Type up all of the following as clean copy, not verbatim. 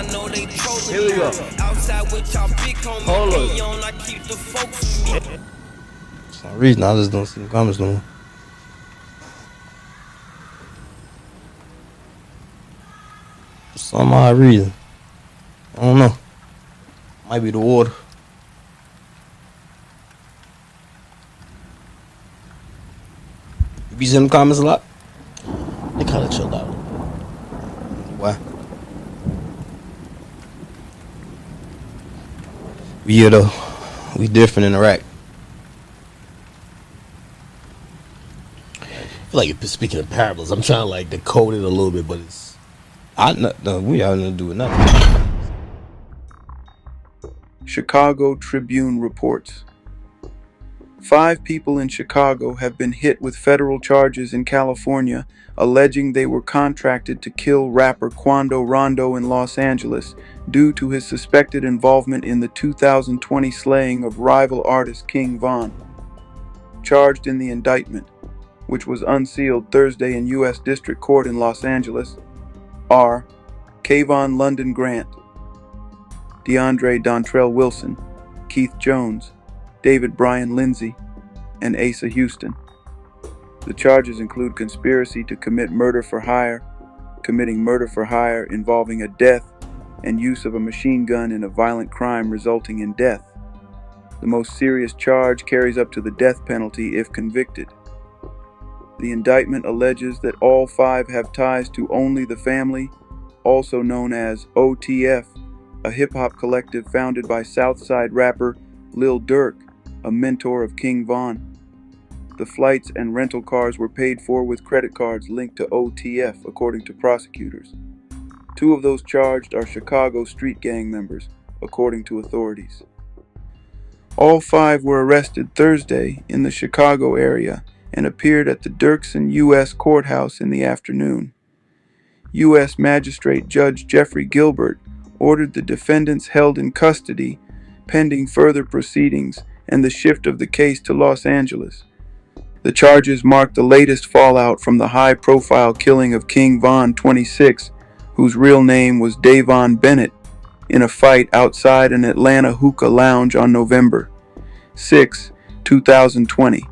I know they trolling. Here we go. Outside with y'all big Hold homie. on. I keep the folks with me. For some reason, I just don't see the comments no more. For some odd reason. I don't know. Might be the water. You be seeing the comments a lot? They kind of chilled out. Why? Yeah, though. We different in Iraq. I feel like you're speaking of parables. I'm trying to like decode it a little bit, but it's... No, we have nothing to do with nothing. Chicago Tribune reports. 5 people in Chicago have been hit with federal charges in California, alleging they were contracted to kill rapper Quando Rondo in Los Angeles due to his suspected involvement in the 2020 slaying of rival artist King Von. Charged in the indictment, which was unsealed Thursday in U.S. District Court in Los Angeles, are Kayvon London Grant, DeAndre Dontrell Wilson, Keith Jones, David Bryan Lindsay, and Asa Houston. The charges include conspiracy to commit murder for hire, committing murder for hire involving a death, and use of a machine gun in a violent crime resulting in death. The most serious charge carries up to the death penalty if convicted. The indictment alleges that all 5 have ties to Only the Family, also known as OTF, a hip-hop collective founded by Southside rapper Lil Durk, a mentor of King Von. The flights and rental cars were paid for with credit cards linked to OTF, according to prosecutors. 2 of those charged are Chicago street gang members, according to authorities. All 5 were arrested Thursday in the Chicago area and appeared at the Dirksen U.S. Courthouse in the afternoon. U.S. Magistrate Judge Jeffrey Gilbert ordered the defendants held in custody pending further proceedings and the shift of the case to Los Angeles. The charges mark the latest fallout from the high-profile killing of King Von, 26, whose real name was Davon Bennett, in a fight outside an Atlanta hookah lounge on November 6, 2020.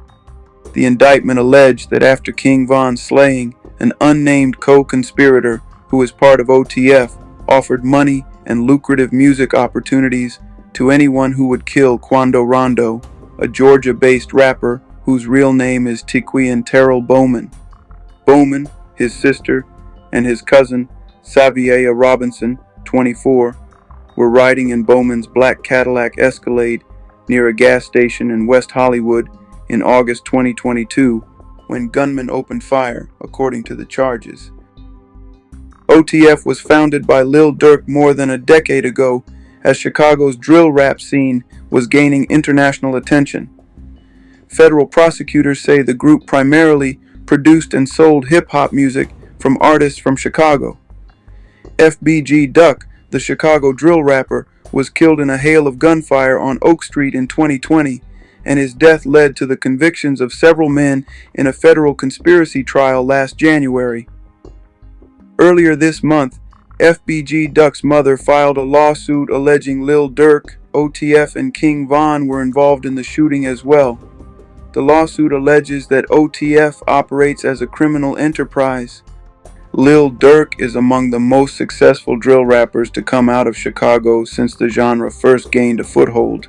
The indictment alleged that after King Von's slaying, an unnamed co-conspirator who is part of OTF offered money and lucrative music opportunities to anyone who would kill Quando Rondo, a Georgia-based rapper whose real name is Tiquian Terrell Bowman. Bowman, his sister, and his cousin, Saviea Robinson, 24, were riding in Bowman's black Cadillac Escalade near a gas station in West Hollywood in August 2022 when gunmen opened fire, according to the charges. OTF was founded by Lil Durk more than a decade ago as Chicago's drill rap scene was gaining international attention. Federal prosecutors say the group primarily produced and sold hip-hop music from artists from Chicago. FBG Duck, the Chicago drill rapper, was killed in a hail of gunfire on Oak Street in 2020, and his death led to the convictions of several men in a federal conspiracy trial last January. Earlier this month, FBG Duck's mother filed a lawsuit alleging Lil Durk, OTF, and King Von were involved in the shooting as well. The lawsuit alleges that OTF operates as a criminal enterprise. Lil Durk is among the most successful drill rappers to come out of Chicago since the genre first gained a foothold.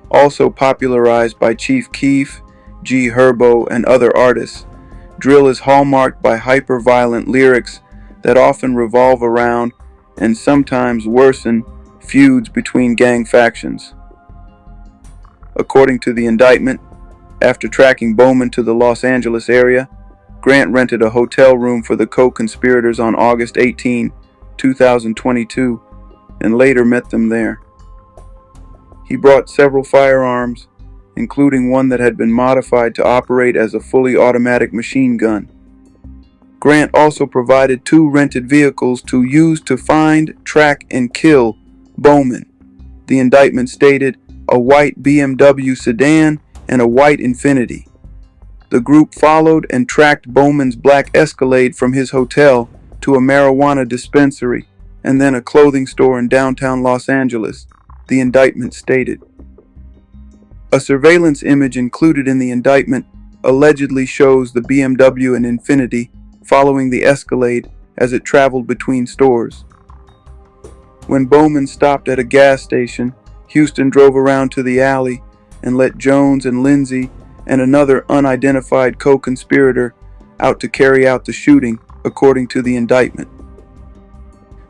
Also popularized by Chief Keef, G Herbo, and other artists, drill is hallmarked by hyper-violent lyrics that often revolve around, and sometimes worsen, feuds between gang factions. According to the indictment, after tracking Bowman to the Los Angeles area, Grant rented a hotel room for the co-conspirators on August 18, 2022, and later met them there. He brought several firearms, including one that had been modified to operate as a fully automatic machine gun. Grant also provided 2 rented vehicles to use to find, track, and kill Bowman. The indictment stated a white BMW sedan and a white Infiniti. The group followed and tracked Bowman's black Escalade from his hotel to a marijuana dispensary, and then a clothing store in downtown Los Angeles, the indictment stated. A surveillance image included in the indictment allegedly shows the BMW and Infiniti following the Escalade as it traveled between stores. When Bowman stopped at a gas station, Houston drove around to the alley and let Jones and Lindsay and another unidentified co-conspirator out to carry out the shooting, according to the indictment.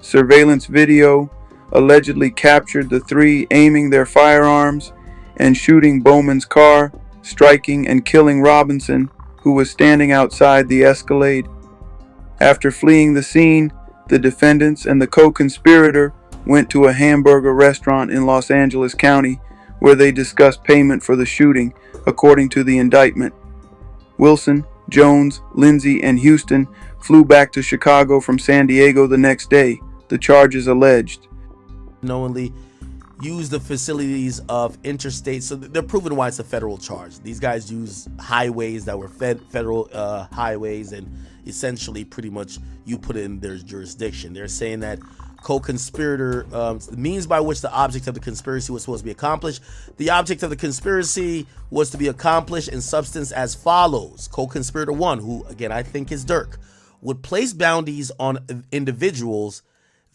Surveillance video allegedly captured the three aiming their firearms and shooting Bowman's car, striking and killing Robinson, who was standing outside the Escalade. After fleeing the scene, the defendants and the co-conspirator went to a hamburger restaurant in Los Angeles County where they discussed payment for the shooting, according to the indictment. Wilson, Jones, Lindsay, and Houston flew back to Chicago from San Diego the next day, the charges alleged. Knowingly use the facilities of interstate, so they're proving why it's a federal charge. These guys use highways that were federal highways, and essentially pretty much you put it in their jurisdiction. They're saying that co-conspirator, the means by which the object of the conspiracy was supposed to be accomplished. The object of the conspiracy was to be accomplished in substance as follows. Co-conspirator 1, who again I think is Dirk, would place bounties on individuals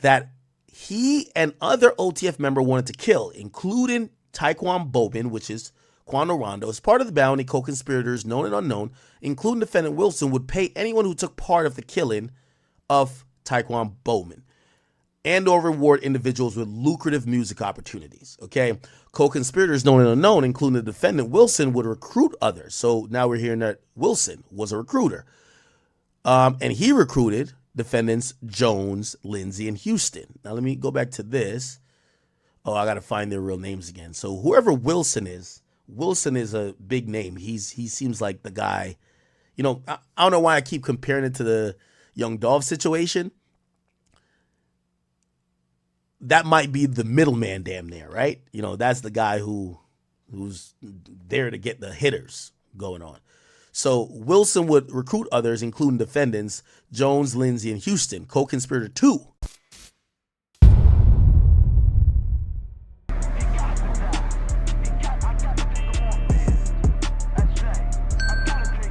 that he and other OTF member wanted to kill, including Taekwon Bowman, which is Quando Rondo. As part of the bounty, co-conspirators, known and unknown, including defendant Wilson, would pay anyone who took part of the killing of Taekwon Bowman and or reward individuals with lucrative music opportunities. Okay, co-conspirators, known and unknown, including the defendant Wilson, would recruit others. So now we're hearing that Wilson was a recruiter. And he recruited defendants Jones, Lindsay, and Houston. Now let me go back to this. Oh, I got to find their real names again. So whoever Wilson is a big name. He seems like the guy, you know, I don't know why I keep comparing it to the Young Dolph situation. That might be the middleman damn near, right? You know, that's the guy who's there to get the hitters going on. So Wilson would recruit others, including defendants Jones, Lindsay, and Houston. Co-conspirator 2.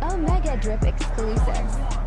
Omegadrip exclusive.